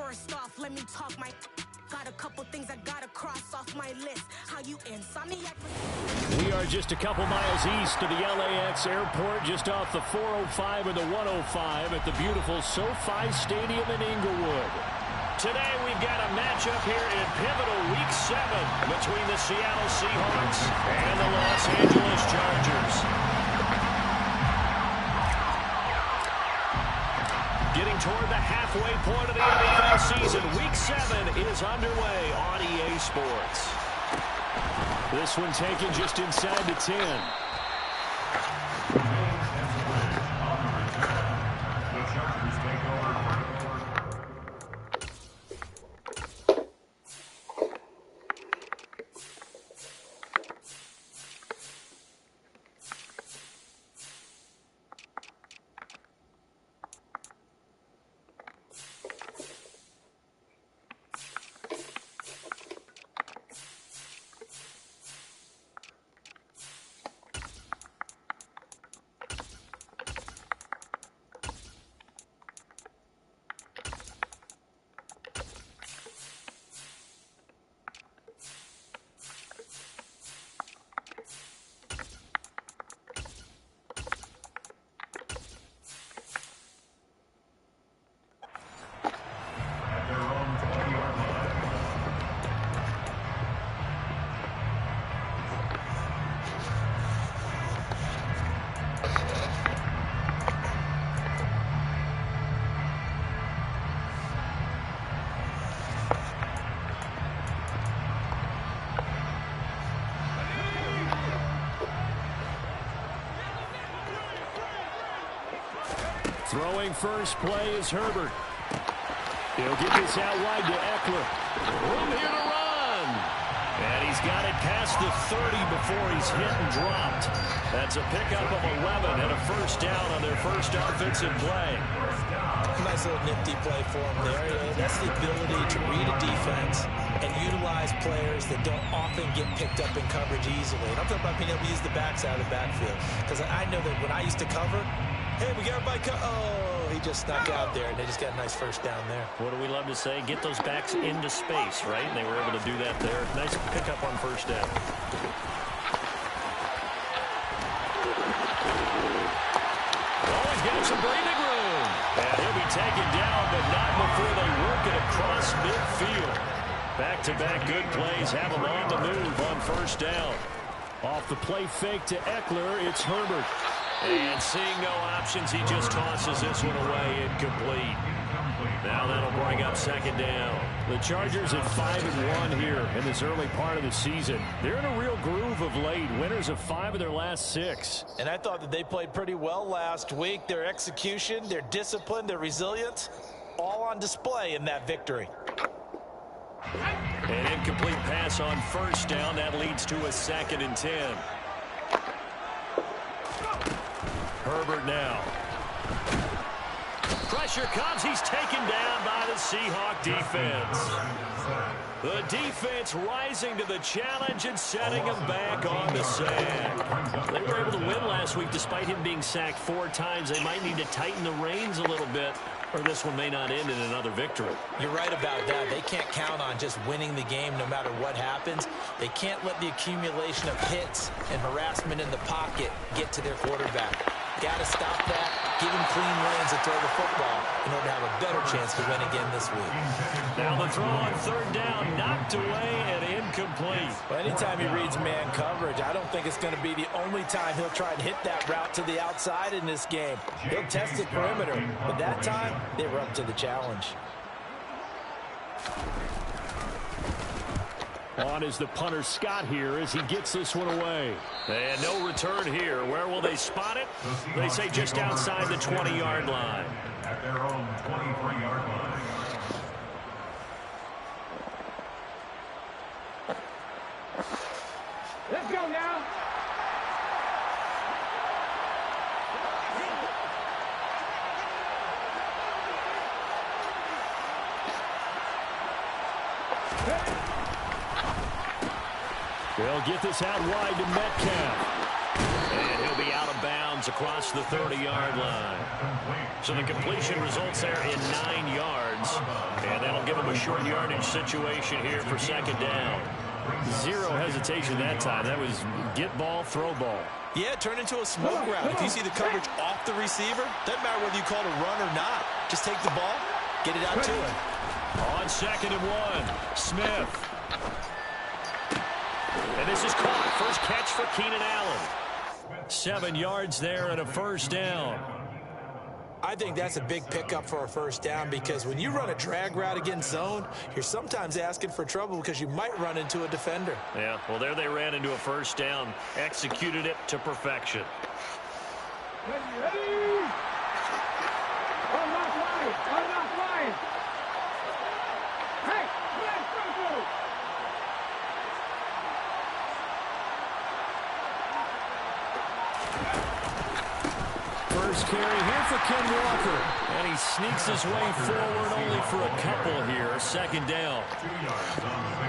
First off, let me talk my... Got a couple things I gotta cross off my list. How you insomniac? We are just a couple miles east of the LAX airport, just off the 405 and the 105 at the beautiful SoFi Stadium in Inglewood. Today we've got a matchup here in pivotal Week 7 between the Seattle Seahawks and the Los Angeles Chargers. Getting toward the halfway point of the NFL season, Week 7 is underway on EA Sports. This one taken just inside the 10. Throwing first play is Herbert. He'll get this out wide to Eckler. Room here to run. And he's got it past the 30 before he's hit and dropped. That's a pickup of 11 and a first down on their first offensive play. Nice little nifty play for him there. That's the ability to read a defense and utilize players that don't often get picked up in coverage easily. And I'm talking about being able to use the backs out of the backfield. Because I know that when I used to cover, hey, we got everybody. Oh, he just snuck out there, and they just got a nice first down there. What do we love to say? Get those backs into space, right? And they were able to do that there. Nice pickup on first down. Oh, he's got some breathing room. And he'll be taken down, but not before they work it across midfield. Back-to-back good plays have him on the move on first down. Off the play fake to Eckler, it's Herbert. And seeing no options, he just tosses this one away, incomplete. Now that'll bring up second down. The Chargers at 5-1 here in this early part of the season. They're in a real groove of late. Winners of 5 of their last 6. And I thought that they played pretty well last week. Their execution, their discipline, their resilience, all on display in that victory. An incomplete pass on first down. That leads to a 2nd and 10. Herbert now. Pressure comes. He's taken down by the Seahawk defense. The defense rising to the challenge and setting him back on the sack. They were able to win last week despite him being sacked 4 times. They might need to tighten the reins a little bit, or this one may not end in another victory. You're right about that. They can't count on just winning the game no matter what happens. They can't let the accumulation of hits and harassment in the pocket get to their quarterback. Got to stop that, give him clean lanes and throw the football in order to have a better chance to win again this week. Now the throw on third down, knocked away and incomplete. Well, anytime he reads man coverage, I don't think it's going to be the only time he'll try and hit that route to the outside in this game. He'll test the perimeter, but that time, they were up to the challenge. On is the punter Scott here as he gets this one away. And no return here. Where will they spot it? They say just outside the 20-yard line. At their own 23-yard line. Let's go now. They'll get this out wide to Metcalf. And he'll be out of bounds across the 30-yard line. So the completion results there in 9 yards. yards. And that'll give them a short yardage situation here for second down. Zero hesitation that time. That was get ball, throw ball. Yeah, turn into a smoke route. If you see the coverage off the receiver, doesn't matter whether you call it a run or not. Just take the ball, get it out to him. On 2nd and 1, Smith. And this is caught. First catch for Keenan Allen. 7 yards there and a first down. I think that's a big pickup for a first down because when you run a drag route against zone, you're sometimes asking for trouble because you might run into a defender. Yeah, well, there they ran into a first down. Executed it to perfection. Ready? I'm not flying. I'm not flying. Hey, let's go. First carry here for Ken Walker. And he sneaks his way forward only for a couple here. Second down.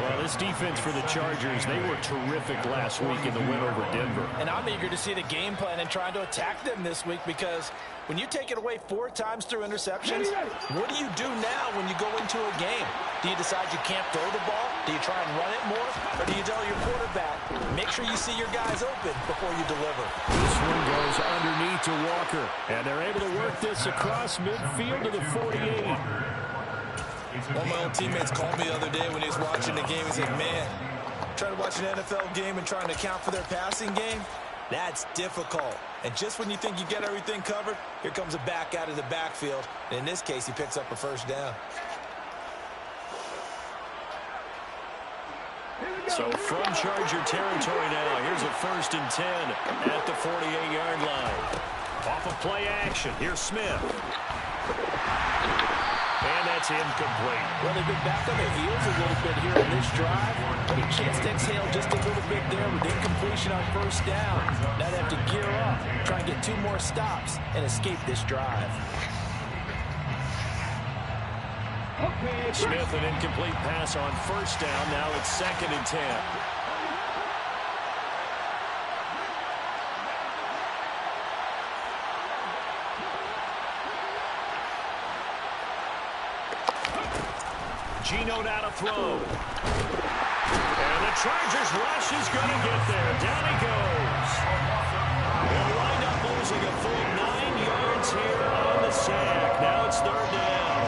Well, this defense for the Chargers, they were terrific last week in the win over Denver. And I'm eager to see the game plan and trying to attack them this week because when you take it away 4 times through interceptions, what do you do now when you go into a game? Do you decide you can't throw the ball? Do you try and run it more? Or do you tell your quarterback, make sure you see your guys open before you deliver? This one goes underneath to Walker. And they're able to work this across midfield to the 48. One of my old teammates called me the other day when he was watching the game. He said, man, trying to watch an NFL game and trying to account for their passing game, that's difficult. And just when you think you get everything covered, here comes a back out of the backfield. And in this case, he picks up a first down. So from Charger territory now, here's a 1st and 10 at the 48-yard line. Off of play action, here's Smith. And that's incomplete. Well, they've been back on their heels a little bit here in this drive, but a chance to exhale just a little bit there with incompletion on first down. Now they have to gear up, try and get 2 more stops, and escape this drive. Smith, an incomplete pass on first down. Now it's 2nd and 10. Geno now to throw. And the Chargers rush is going to get there. Down he goes. They'll wind up losing a full 9 yards here on the sack. Now it's 3rd down.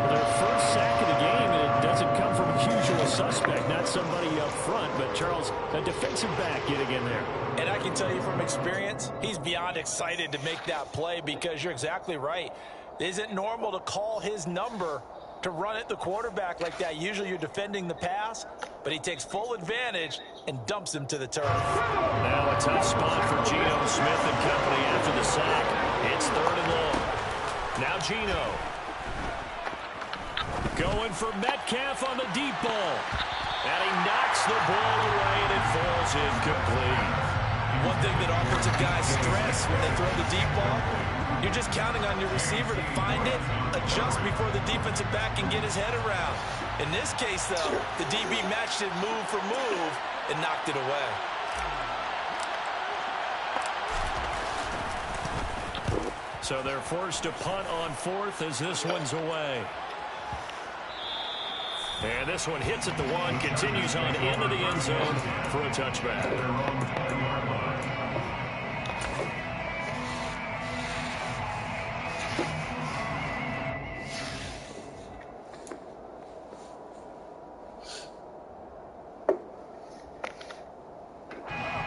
Their first sack of the game, and it doesn't come from a usual suspect, not somebody up front, but Charles, a defensive back getting in there. And I can tell you from experience, he's beyond excited to make that play because you're exactly right. It isn't normal to call his number to run at the quarterback like that. Usually you're defending the pass, but he takes full advantage and dumps him to the turf. Now a tough spot for Geno Smith and company after the sack. It's 3rd and long. Now Geno. Going for Metcalf on the deep ball. And he knocks the ball away, and it falls incomplete. One thing that offensive guys stress when they throw the deep ball, you're just counting on your receiver to find it, adjust before the defensive back can get his head around. In this case, though, the DB matched it move for move and knocked it away. So they're forced to punt on 4th as this one's away. And this one hits at the 1, continues on into the end zone for a touchback.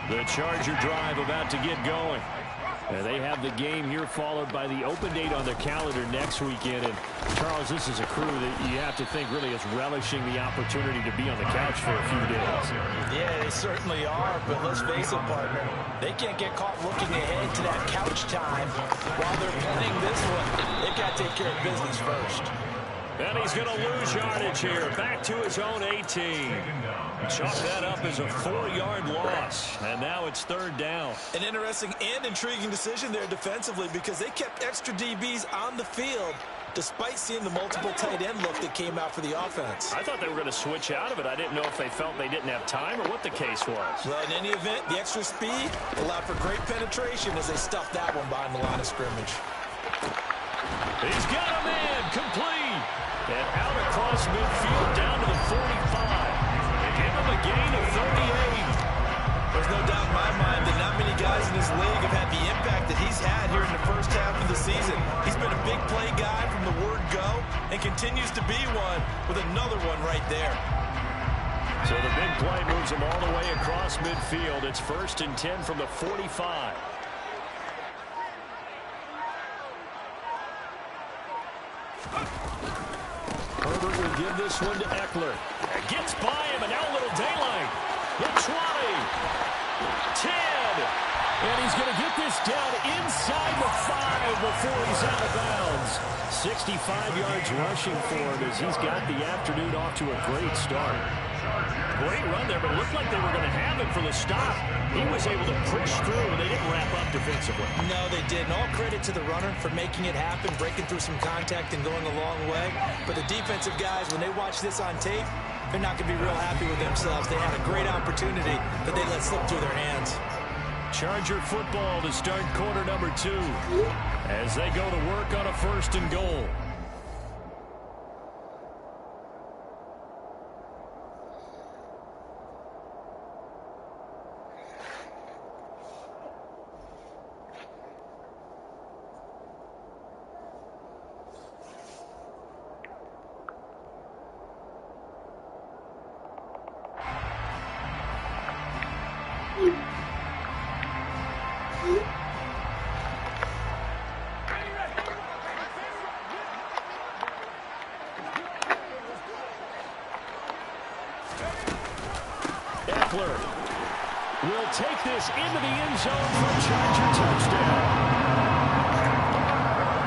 The Charger drive about to get going. And they have the game here followed by the open date on their calendar next weekend. And, Charles, this is a crew that you have to think really is relishing the opportunity to be on the couch for a few days. Yeah, they certainly are, but let's face it, partner. They can't get caught looking ahead to that couch time while they're playing this one. They've got to take care of business first. And he's going to lose yardage here. Back to his own 18. Chalk that up as a 4-yard loss. And now it's 3rd down. An interesting and intriguing decision there defensively because they kept extra DBs on the field despite seeing the multiple tight end look that came out for the offense. I thought they were going to switch out of it. I didn't know if they felt they didn't have time or what the case was. Well, in any event, the extra speed allowed for great penetration as they stuffed that one behind the line of scrimmage. He's got a man complete. And out across midfield down to the 45. Give him a gain of 38. There's no doubt in my mind that not many guys in this league have had the impact that he's had here in the first half of the season. He's been a big play guy from the word go and continues to be one with another one right there. So the big play moves him all the way across midfield. It's 1st and 10 from the 45. Herbert will give this one to Eckler. Gets by him, and now a little daylight. The 20. 10. And he's going to get this down inside the 5 before he's out of bounds. 65 yards rushing for him as he's got the afternoon off to a great start. Great run there, but it looked like they were going to have it for the stop. He was able to push through, and they didn't wrap up defensively. No, they didn't. All credit to the runner for making it happen, breaking through some contact and going a long way. But the defensive guys, when they watch this on tape, they're not going to be real happy with themselves. They had a great opportunity that they let slip through their hands. Charger football to start quarter number 2 as they go to work on a 1st and goal. Eckler will take this into the end zone for a Charger touchdown.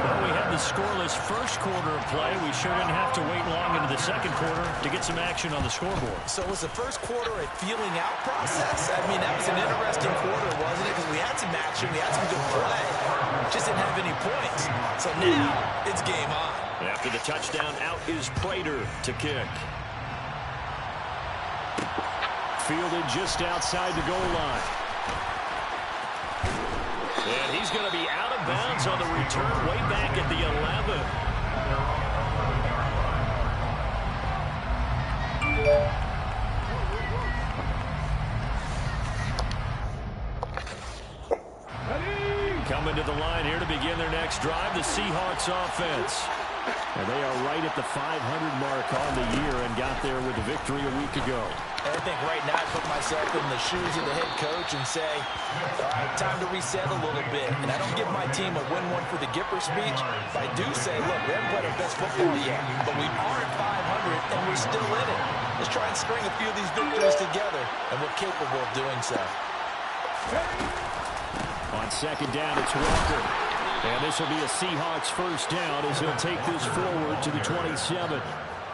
Well, we had the scoreless first quarter of play. We sure didn't have to wait long into the second quarter to get some action on the scoreboard. So was the first quarter a feeling out process? I mean, that was an interesting quarter, wasn't it? Because we had some action, we had some good play. Just didn't have any points. So now it's game on. After the touchdown, out is Prater to kick. Fielded just outside the goal line. And he's going to be out of bounds on the return way back at the 11. Coming to the line here to begin their next drive, the Seahawks offense. And they are right at the 500 mark on the year and got there with a victory a week ago. I think right now I put myself in the shoes of the head coach and say, all right, time to reset a little bit. And I don't give my team a win one for the Gipper speech, but I do say, look, we haven't played our best football yet, but we are at 500 and we're still in it. Let's try and string a few of these victories together, and we're capable of doing so. On second down, it's Walker. And this will be a Seahawks first down as he'll take this forward to the 27.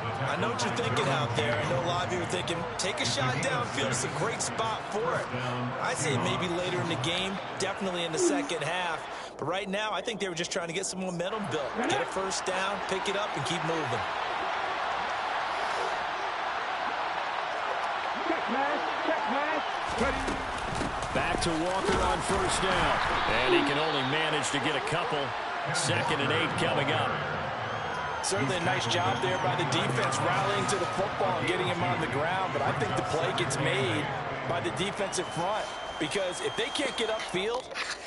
I know what you're thinking out there. I know a lot of you are thinking, take a shot downfield. It's a great spot for it. I say maybe later in the game, definitely in the second half. But right now, I think they were just trying to get some momentum built. Get a first down, pick it up, and keep moving. Back to Walker on first down. And he can only manage to get a couple. 2nd and 8 coming up. Certainly a nice job there by the defense rallying to the football and getting him on the ground. But I think the play gets made by the defensive front. Because if they can't get upfield,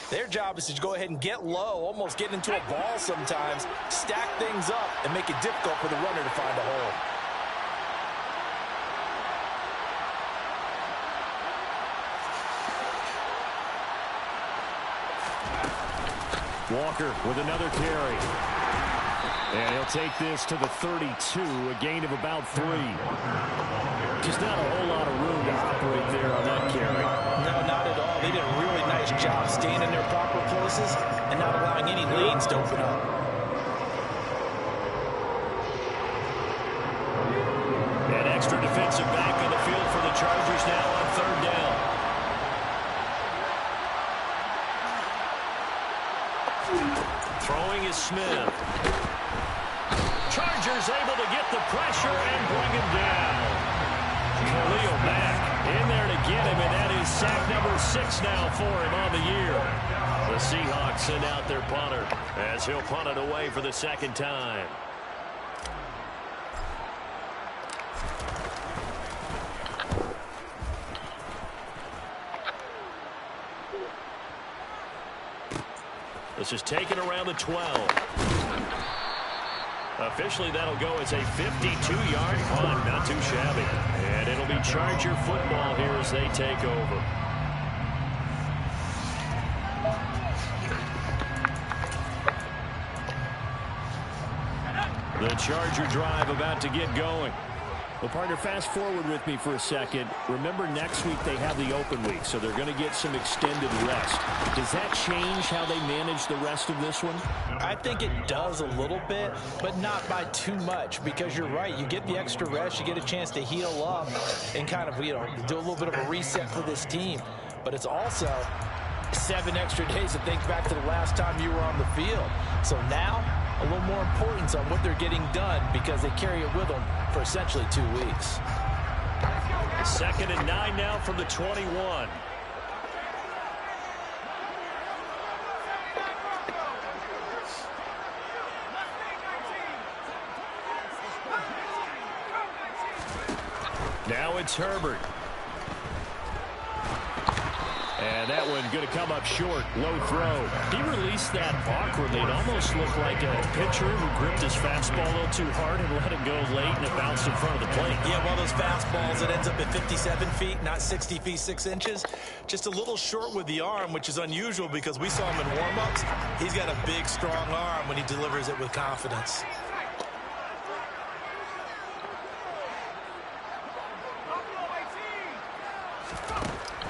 their job is to go ahead and get low, almost get into a ball sometimes, stack things up, and make it difficult for the runner to find a hole. Walker with another carry. And he'll take this to the 32, a gain of about 3. Just not a whole lot of room to operate there on that carry. No, not at all. They did a really nice job staying in their proper places and not allowing any lanes to open up. An extra defensive back on the field for the Chargers now on 3rd down. Throwing is Smith. Chargers able to get the pressure and bring him down. Khalil Mack In there to get him, and that is sack number 6 now for him on the year. The Seahawks send out their punter as he'll punt it away for the second time. This is taken around the 12. Officially, that'll go as a 52-yard punt. Not too shabby. And it'll be Charger football here as they take over. The Charger drive about to get going. Well, partner, fast forward with me for a second. Remember, next week they have the open week, so they're going to get some extended rest. Does that change how they manage the rest of this one? I think it does a little bit, but not by too much, because you're right. You get the extra rest, you get a chance to heal up and kind of, do a little bit of a reset for this team. But it's also 7 extra days to think back to the last time you were on the field. So now, a little more importance on what they're getting done because they carry it with them for essentially 2 weeks. 2nd and 9 now from the 21. Now it's Herbert. And that one going to come up short. Low throw. He released that awkwardly. It almost looked like a pitcher who gripped his fastball a little too hard and let it go late, and it bounced in front of the plate. Yeah, one of those fastballs that ends up at 57 feet, not 60 feet 6 inches. Just a little short with the arm, which is unusual because we saw him in warm-ups. He's got a big, strong arm when he delivers it with confidence.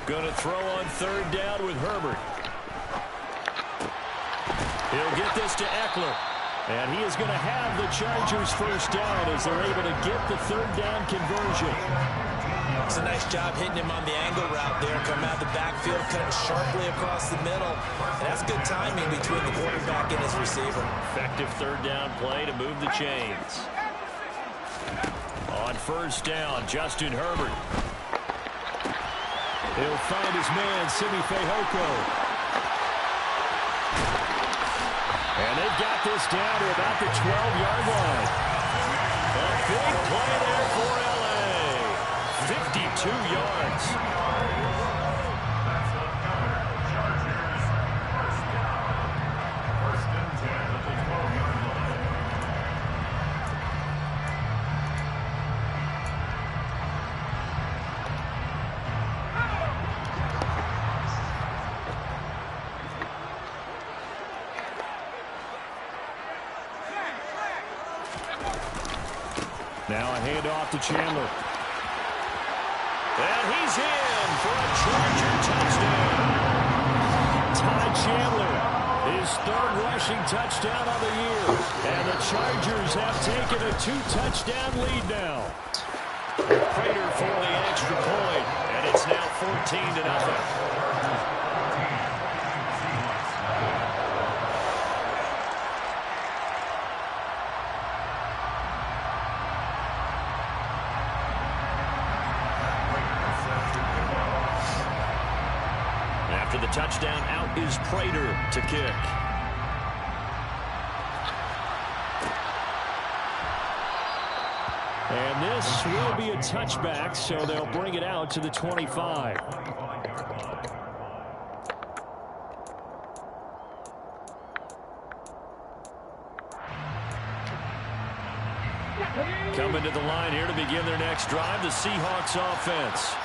Going to throw on 3rd down with Herbert. He'll get this to Eckler. And he is going to have the Chargers first down as they're able to get the 3rd down conversion. It's a nice job hitting him on the angle route there. Coming out of the backfield, cutting sharply across the middle. And that's good timing between the quarterback and his receiver. Effective 3rd down play to move the chains. On 1st down, Justin Herbert. He'll find his man, Simi Fehoko. And they've got this down to about the 12-yard line. A big play there for L.A. 52 yards. Now a handoff to Chandler. And he's in for a Charger touchdown. Ty Chandler, his 3rd rushing touchdown of the year. And the Chargers have taken a 2-touchdown lead now. Prater for the extra point. And it's now 14-0. The touchdown, out is Prater to kick. And this will be a touchback, so they'll bring it out to the 25. Coming to the line here to begin their next drive, the Seahawks offense.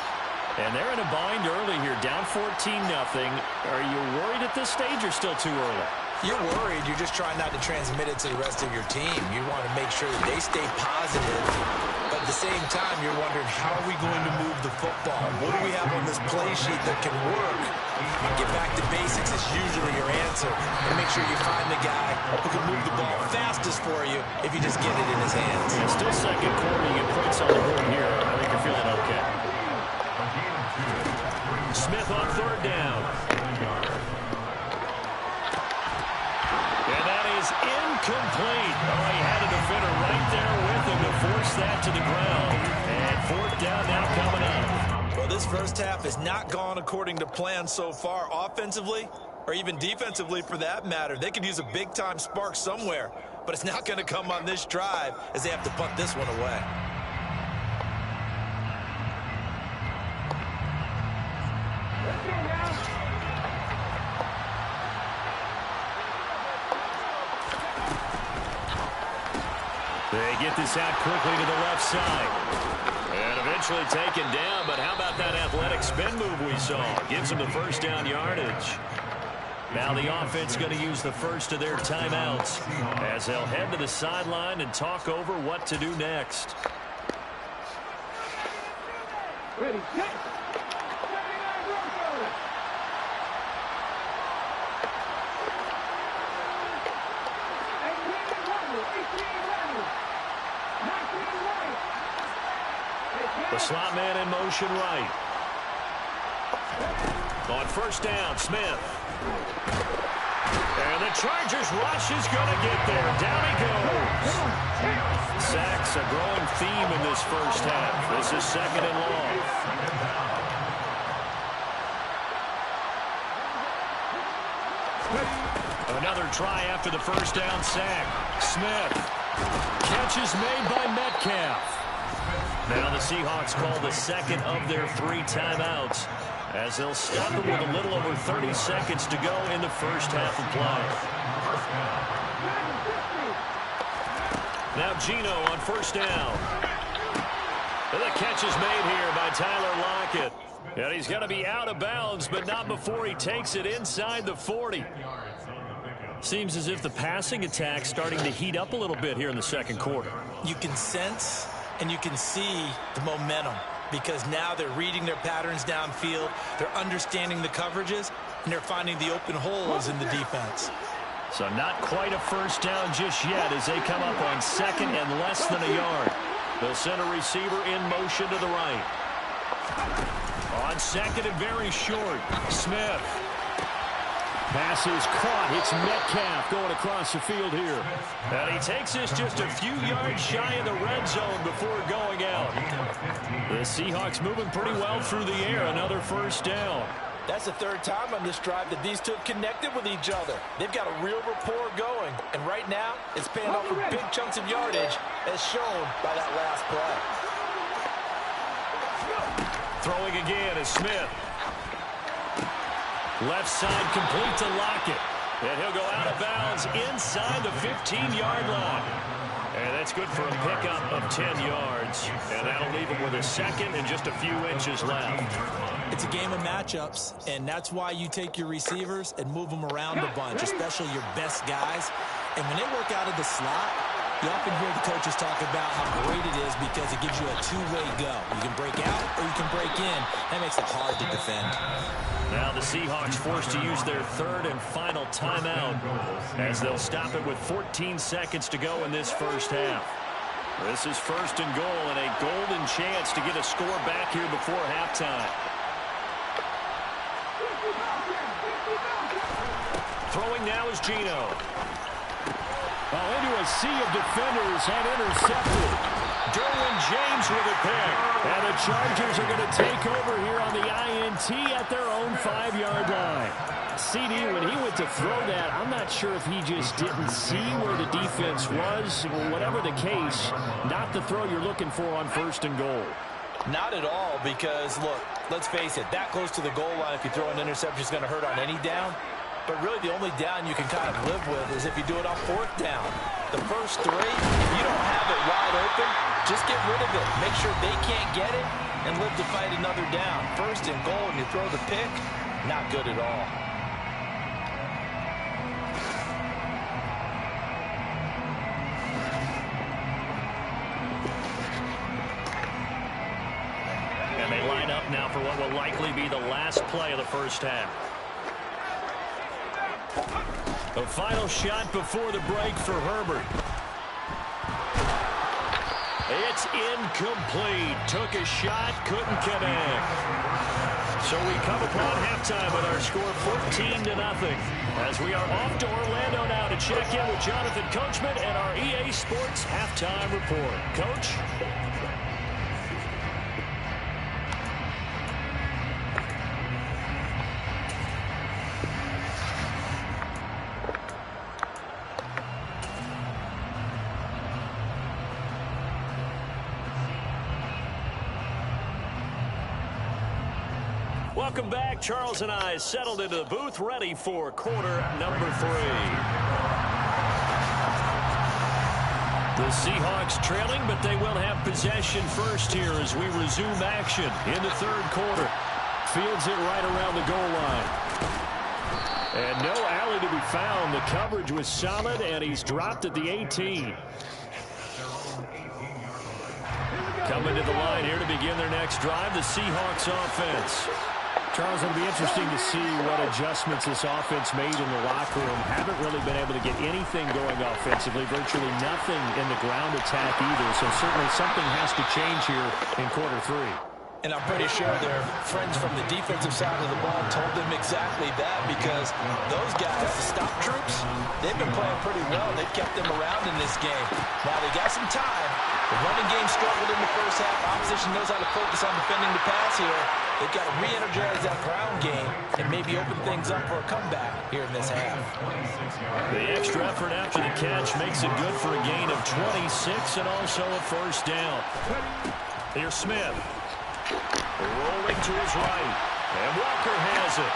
And they're in a bind early here, down 14-0. Are you worried at this stage or still too early? You're worried. You're just trying not to transmit it to the rest of your team. You want to make sure that they stay positive. But at the same time, you're wondering, how are we going to move the football? What do we have on this play sheet that can work? Get back to basics is usually your answer. And make sure you find the guy who can move the ball fastest for you if you just get it in his hands. Yeah, still 2nd quarter. You get points on the board here. I think you're feeling okay. Smith on 3rd down. And that is incomplete. Oh, he had a defender right there with him to force that to the ground. And 4th down now coming up. Well, this first half has not gone according to plan so far offensively or even defensively for that matter. They could use a big-time spark somewhere, but it's not going to come on this drive as they have to punt this one away. They get this out quickly to the left side. And eventually taken down, but how about that athletic spin move we saw? Gives them the first down yardage. Now the offense going to use the first of their timeouts as they'll head to the sideline and talk over what to do next. Ready, set. The slot man in motion right. On first down, Smith. And the Chargers rush is going to get there. Down he goes. Sacks a growing theme in this first half. This is second and long. Another try after the first down sack. Smith. Catch is made by Metcalf. Now the Seahawks call the second of their 3 timeouts as they'll stop it with a little over 30 seconds to go in the first half of play. Now Geno on first down. And the catch is made here by Tyler Lockett. And he's going to be out of bounds, but not before he takes it inside the 40. Seems as if the passing attack's starting to heat up a little bit here in the second quarter. You can sense and you can see the momentum because now they're reading their patterns downfield, they're understanding the coverages, and they're finding the open holes in the defense. So not quite a first down just yet as they come up on second and less than a yard. They'll send a receiver in motion to the right. On second and very short, Smith. Pass is caught. It's Metcalf going across the field here. And he takes this just a few yards shy of the red zone before going out. The Seahawks moving pretty well through the air. Another first down. That's the third time on this drive that these two have connected with each other. They've got a real rapport going. And right now, it's paying off with big chunks of yardage as shown by that last play. Throwing again is Smith. Left side complete to Lockett. And he'll go out of bounds inside the 15-yard line. And that's good for a pickup of 10 yards. And that'll leave him with a second and just a few inches left. It's a game of matchups, and that's why you take your receivers and move them around a bunch, especially your best guys. And when they work out of the slot, you often hear the coaches talk about how great it is because it gives you a two-way go. You can break out or you can break in. That makes it hard to defend. Now the Seahawks forced to use their third and final timeout as they'll stop it with 14 seconds to go in this first half. This is first and goal and a golden chance to get a score back here before halftime. Throwing now is Geno. Into a sea of defenders and intercepted. Derwin James with a pick. And the Chargers are going to take over here on the INT at their own 5-yard line. CD, when he went to throw that, I'm not sure if he just didn't see where the defense was. Whatever the case, not the throw you're looking for on first and goal. Not at all because, look, let's face it, that close to the goal line, if you throw an interception, is going to hurt on any down. But really the only down you can kind of live with is if you do it on fourth down. The first three, if you don't have it wide open, just get rid of it. Make sure they can't get it and live to fight another down. First and goal and you throw the pick, not good at all. And they line up now for what will likely be the last play of the first half. The final shot before the break for Herbert. It's incomplete. Took a shot, couldn't connect. So we come upon halftime with our score 14-0. As we are off to Orlando now to check in with Jonathan Coachman and our EA Sports halftime report. Coach? Welcome back. Charles and I settled into the booth, ready for quarter number 3. The Seahawks trailing, but they will have possession first here as we resume action in the third quarter. Fields it right around the goal line. And no alley to be found. The coverage was solid, and he's dropped at the 18. Coming to the line here to begin their next drive, the Seahawks offense. Charles, it'll be interesting to see what adjustments this offense made in the locker room. Haven't really been able to get anything going offensively, virtually nothing in the ground attack either. So certainly something has to change here in quarter 3. And I'm pretty sure their friends from the defensive side of the ball told them exactly that, because those guys, the stop troops, they've been playing pretty well. They've kept them around in this game. Now they got some time. The running game struggled in the first half. Opposition knows how to focus on defending the pass here. They've got to re-energize that ground game and maybe open things up for a comeback here in this half. The extra effort after the catch makes it good for a gain of 26 and also a first down. Here's Smith. Rolling to his right. And Walker has it.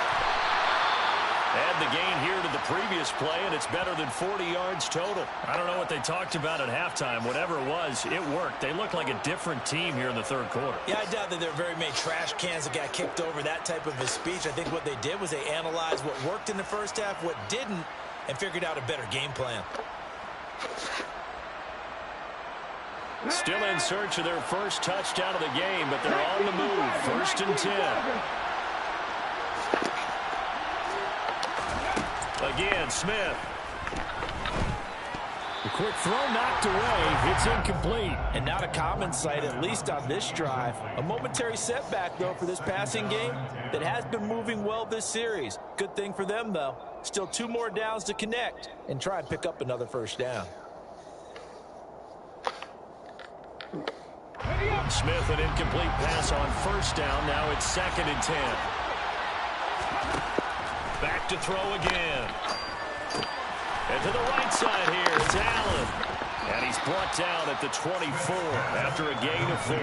Add the gain here to the previous play, and it's better than 40 yards total. I don't know what they talked about at halftime. Whatever it was, it worked. They look like a different team here in the third quarter. Yeah, I doubt that there are very many trash cans that got kicked over, that type of a speech. I think what they did was they analyzed what worked in the first half, what didn't, and figured out a better game plan. Still in search of their first touchdown of the game, but they're on the move. 1st and 10. Again, Smith. The quick throw knocked away. It's incomplete. And not a common sight, at least on this drive. A momentary setback, though, for this passing game that has been moving well this series. Good thing for them, though. Still 2 more downs to connect and try and pick up another first down. Smith, an incomplete pass on first down. Now it's 2nd and 10. Back to throw again. And to the right side here, it's Allen. And he's brought down at the 24 after a gain of 4.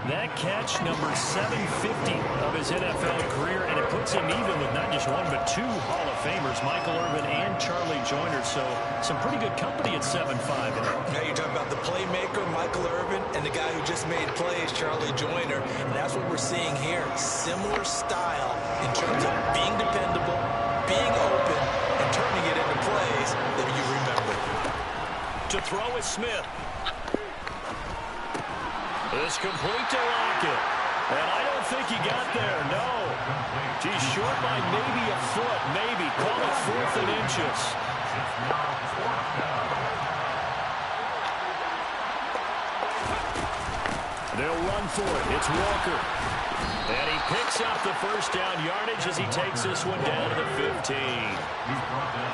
That catch, number 750 of his NFL career, and it puts him even with not just 1 but 2 Hall of Famers, Michael Irvin and Charlie Joyner. So some pretty good company at 7'5". Now you're talking about the playmaker, Michael Irvin, and the guy who just made plays, Charlie Joyner. And that's what we're seeing here. Similar style in terms of being dependable, being open, and turning it into plays that you remember. To throw is Smith. It's complete to Lockett. And I don't think he got there, no. He's short by maybe a foot, maybe. Call it 4th and inches. They'll run for it. It's Walker. And he picks up the first down yardage as he takes this one down to the 15.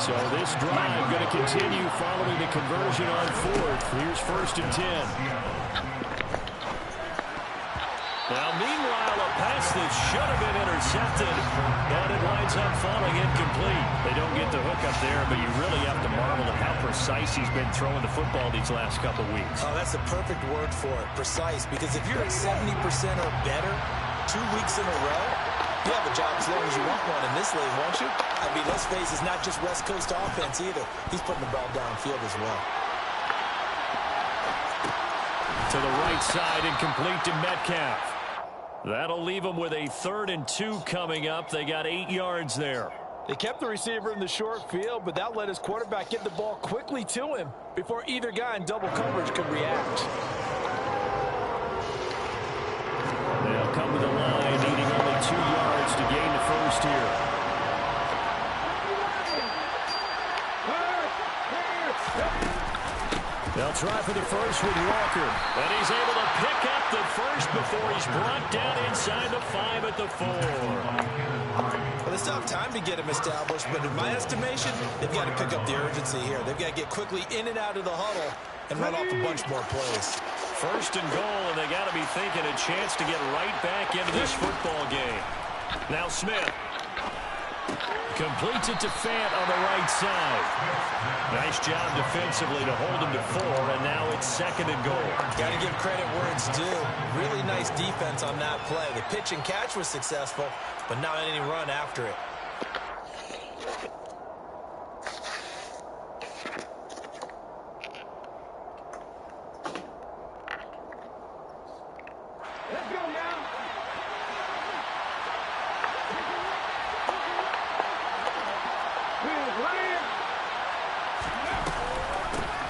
So this drive going to continue following the conversion on 4th. Here's 1st and 10. Now, meanwhile, a pass that should have been intercepted, and it winds up falling incomplete. They don't get the hook up there, but you really have to marvel at how precise he's been throwing the football these last couple weeks. Oh, that's the perfect word for it, precise, because if you're at 70% or better 2 weeks in a row, you have a job as long as you want one in this league, won't you? I mean, let's face it, it's not just West Coast offense either. He's putting the ball downfield as well. To the right side, incomplete to Metcalf. That'll leave them with a 3rd and 2 coming up. They got 8 yards there. They kept the receiver in the short field, but that let his quarterback get the ball quickly to him before either guy in double coverage could react. They'll come to the line, needing only 2 yards to gain the first here. They'll try for the first with Walker. And he's able to pick up the first before he's brought down inside the 5 at the 4. Well, they still have time to get him established, but in my estimation, they've got to pick up the urgency here. They've got to get quickly in and out of the huddle and run off a bunch more plays. 1st and goal, and they got to be thinking a chance to get right back into this football game. Now Smith. Completes it to Fant on the right side. Nice job defensively to hold him to 4, and now it's 2nd and goal. Got to give credit where it's due. Really nice defense on that play. The pitch and catch was successful, but not any run after it.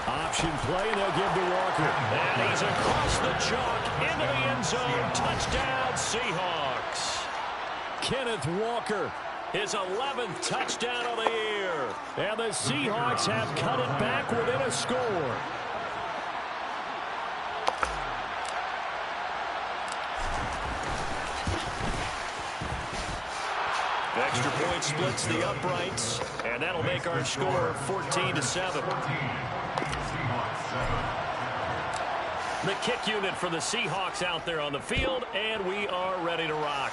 Option play, and they'll give to Walker. And he's across the chalk into the end zone. Touchdown, Seahawks. Kenneth Walker, his 11th touchdown of the year. And the Seahawks have cut it back within a score. Extra point splits the uprights, and that'll make our score 14-7. The kick unit for the Seahawks out there on the field, and we are ready to rock.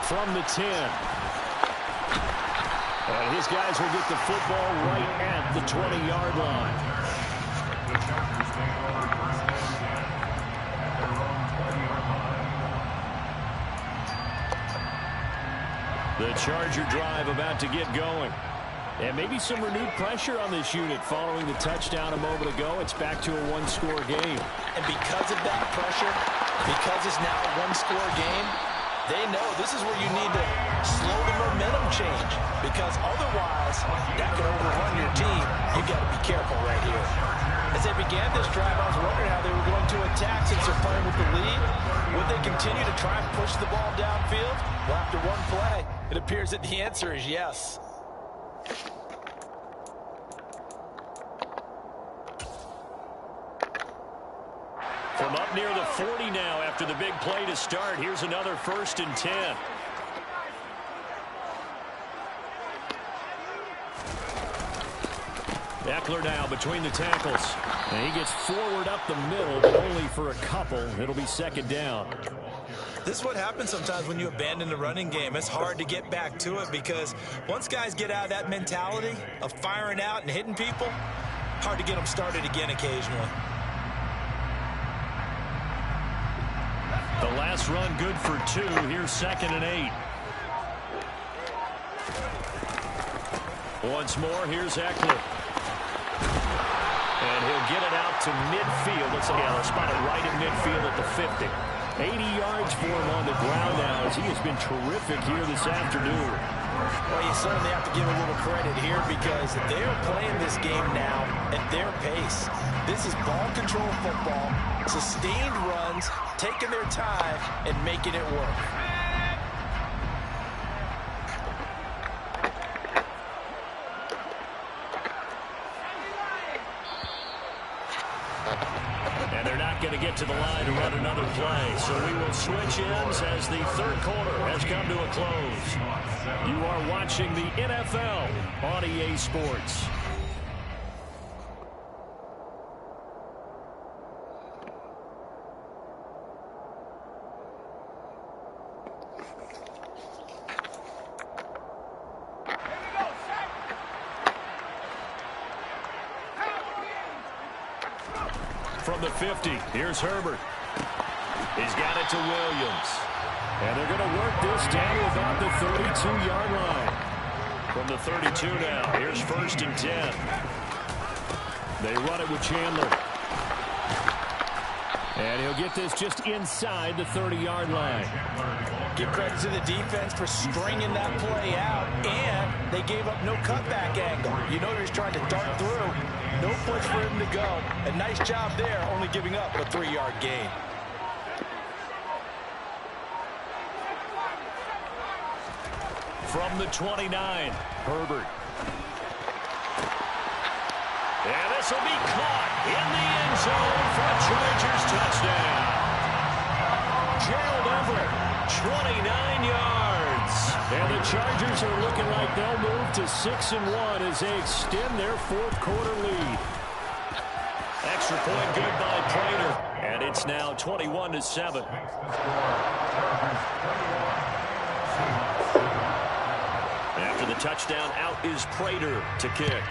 From the 10. And his guys will get the football right at the 20-yard line. The Charger drive about to get going. And maybe some renewed pressure on this unit following the touchdown a moment ago. It's back to a one-score game. And because of that pressure, because it's now a one-score game, they know this is where you need to slow the momentum change. Because otherwise, that could overrun your team. You've got to be careful right here. As they began this drive, I was wondering how they were going to attack since they're playing with the lead. Would they continue to try and push the ball downfield? Well, after one play, it appears that the answer is yes. From up near the 40 now after the big play to start, here's another 1st and 10. Eckler now between the tackles. And he gets forward up the middle, but only for a couple. It'll be 2nd down. This is what happens sometimes when you abandon the running game. It's hard to get back to it because once guys get out of that mentality of firing out and hitting people, hard to get them started again occasionally. The last run good for 2. Here's 2nd and 8. Once more, here's Eckler. And he'll get it out to midfield. Let's spot it right in midfield at the 50. 80 yards for him on the ground now as he has been terrific here this afternoon. Well, you certainly have to give a little credit here because they're playing this game now at their pace. This is ball control football, sustained runs, taking their time, and making it work. And they're not going to get to the line to run another play. So we will switch ends as the 3rd quarter has come to a close. You are watching the NFL on EA Sports. From the 50, here's Herbert. He's got it to Williams. And they're going to work this down to about the 32-yard line. From the 32 now, here's 1st and 10. They run it with Chandler. And he'll get this just inside the 30-yard line. Give credit to the defense for stringing that play out, and they gave up no cutback angle. You know they're just trying to dart through. No place for him to go. A nice job there, only giving up a 3-yard gain. From the 29, Herbert. And this will be caught in the end zone for a Chargers touchdown. Gerald Everett, 29 yards. And the Chargers are looking like they'll move to 6-1 as they extend their 4th quarter lead. Extra point good by Prater. And it's now 21-7. After the touchdown, out is Prater to kick.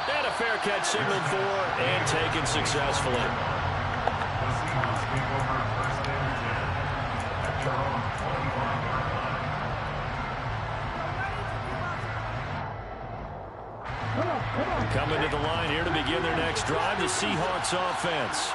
And a fair catch signaled for and taken successfully. Coming to the line here to begin their next drive, the Seahawks offense.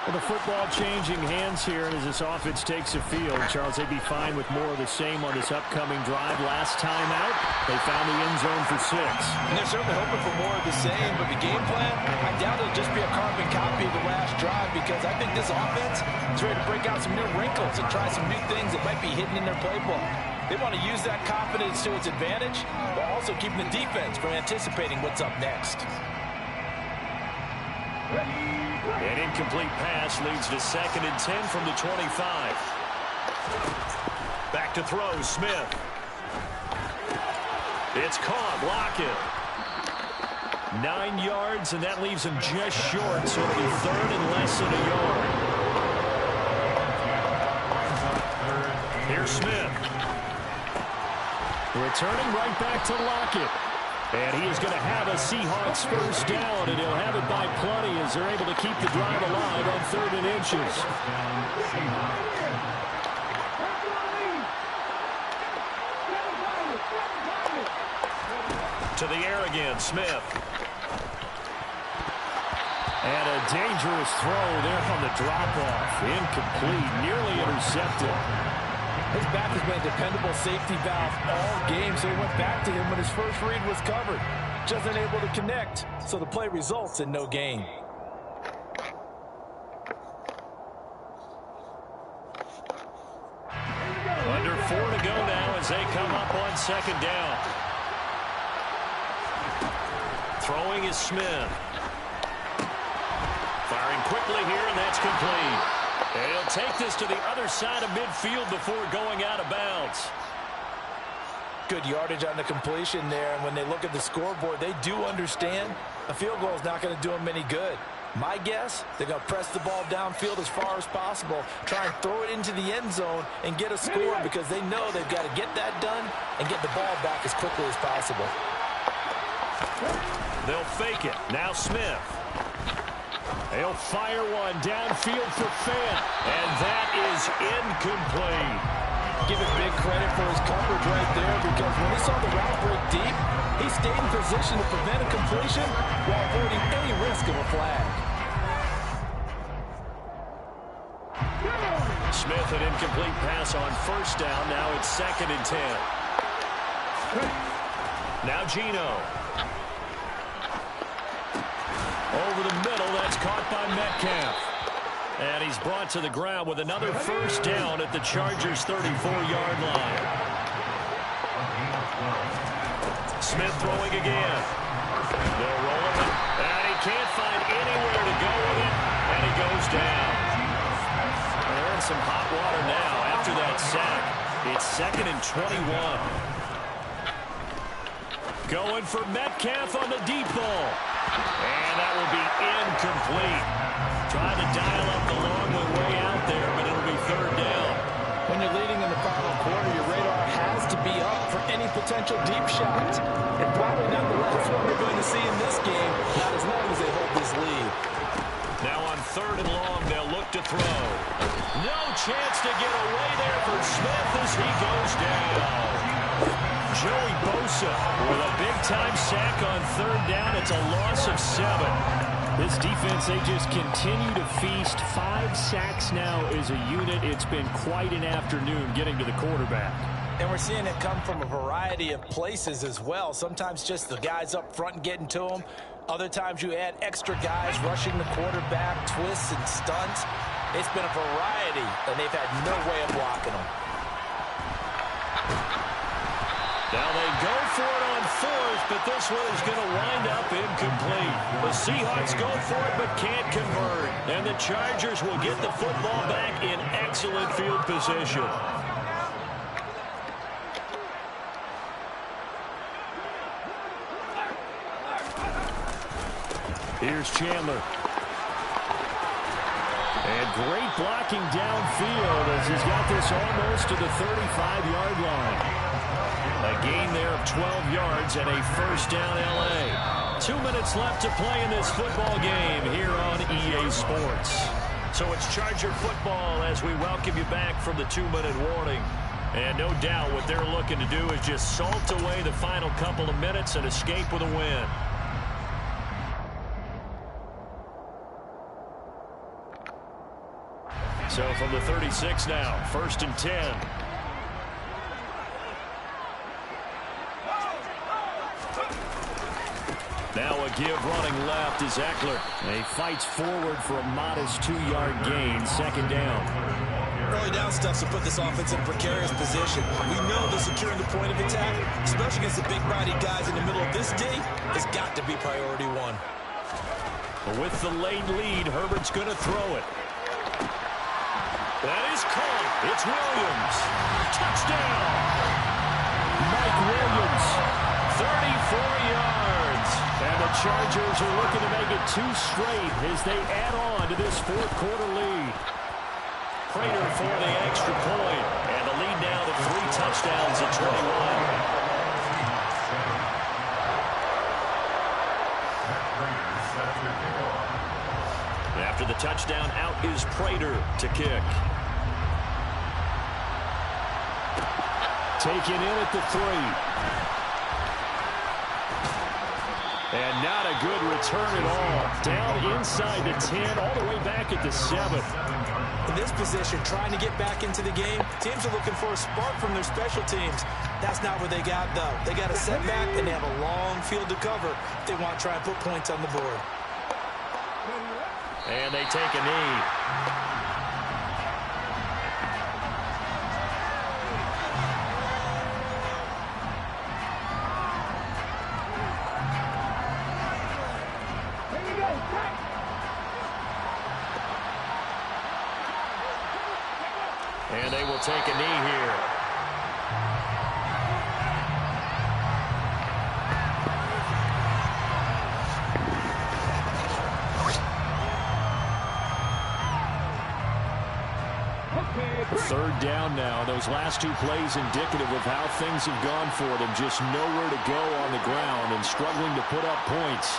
Well, the football changing hands here as this offense takes the field. Charles, they'd be fine with more of the same on this upcoming drive. Last time out, they found the end zone for 6. And they're certainly hoping for more of the same, but the game plan, I doubt it'll just be a carbon copy of the last drive, because I think this offense is ready to break out some new wrinkles and try some new things that might be hidden in their playbook. They want to use that confidence to its advantage, but also keeping the defense from anticipating what's up next. An incomplete pass leads to 2nd and 10 from the 25. Back to throw, Smith. It's caught, Lockett. 9 yards, and that leaves him just short, so it'll be 3rd and less than a yard. Here's Smith. Returning right back to Lockett. And he is going to have a Seahawks first down, and he'll have it by plenty as they're able to keep the drive alive on 3rd and inches. To the air again, Smith. And a dangerous throw there on the drop-off. Incomplete, nearly intercepted. His back has been a dependable safety valve all game, so he went back to him when his first read was covered. Just unable to connect, so the play results in no gain. Under 4 to go now as they come up on 2nd down. Throwing is Smith. Firing quickly here, and that's complete. And he'll take this to the other side of midfield before going out of bounds. Good yardage on the completion there, and when they look at the scoreboard, they do understand a field goal is not going to do them any good. My guess, they're going to press the ball downfield as far as possible, try and throw it into the end zone and get a score, because they know they've got to get that done and get the ball back as quickly as possible. They'll fake it. Now Smith. He'll fire one downfield for Fant, and that is incomplete. Give him big credit for his coverage right there, because when he saw the route break deep, he stayed in position to prevent a completion while avoiding any risk of a flag. Smith, an incomplete pass on 1st down. Now it's 2nd and 10. Now Geno. Over the middle, that's caught by Metcalf. And he's brought to the ground with another first down at the Chargers' 34-yard line. Smith throwing again. They'll roll it, and he can't find anywhere to go with it, and he goes down. They're in some hot water now after that sack. It's 2nd and 21. Going for Metcalf on the deep ball. And that will be incomplete. Trying to dial up the long way out there, but it'll be 3rd down. When you're leading in the final quarter, your radar has to be up for any potential deep shots. And probably not the last one we're going to see in this game, not as long as they hold this lead. Now on 3rd and long, they'll look to throw. No chance to get away there for Smith as he goes down. Joey Bosa with a big-time sack on 3rd down. It's a loss of 7. This defense, they just continue to feast. 5 sacks now as a unit. It's been quite an afternoon getting to the quarterback. And we're seeing it come from a variety of places as well. Sometimes just the guys up front and getting to him. Other times you add extra guys rushing the quarterback, twists and stunts. It's been a variety, and they've had no way of blocking them. Now they go for it on 4th, but this one is going to wind up incomplete. The Seahawks go for it but can't convert. And the Chargers will get the football back in excellent field position. Here's Chandler. And great blocking downfield as he's got this almost to the 35-yard line. A gain there of 12 yards and a first down L.A. 2 minutes left to play in this football game here on EA Sports. So it's Charger football as we welcome you back from the 2-minute warning. And no doubt what they're looking to do is just salt away the final couple of minutes and escape with a win. So from the 36 now, 1st and 10. Now a give running left is Eckler. He fights forward for a modest 2-yard gain, 2nd down. Early down stuff to put this offense in a precarious position. We know that securing the point of attack, especially against the big-bodied guys in the middle of this D, has got to be priority one. With the late lead, Herbert's going to throw it. That is caught. It's Williams. Touchdown. Mike Williams, 34 yards. And the Chargers are looking to make it 2 straight as they add on to this 4th quarter lead. Prater for the extra point. And the lead now to 3 touchdowns at 21. After the touchdown, out is Prater to kick. Taken in at the 3. And not a good return at all. Down inside the 10, all the way back at the 7. In this position, trying to get back into the game, teams are looking for a spark from their special teams. That's not what they got, though. They got a setback, and they have a long field to cover if they want to try and put points on the board. And they take a knee. And they will take a knee here. Third down now. Those last 2 plays indicative of how things have gone for them. Just nowhere to go on the ground and struggling to put up points.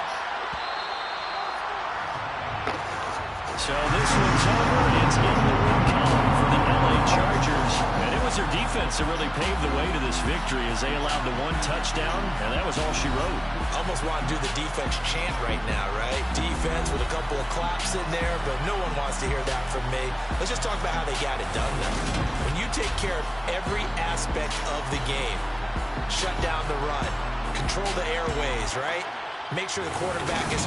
So this one's over. It's in the win column for the LA Chargers. And it was their defense that really paved the way to this victory as they allowed the 1 touchdown, and that was all she wrote. Almost want to do the defense chant right now, right? Defense with a couple of claps in there, but no one wants to hear that from me. Let's just talk about how they got it done, though. When you take care of every aspect of the game, shut down the run, control the airways, right? Make sure the quarterback is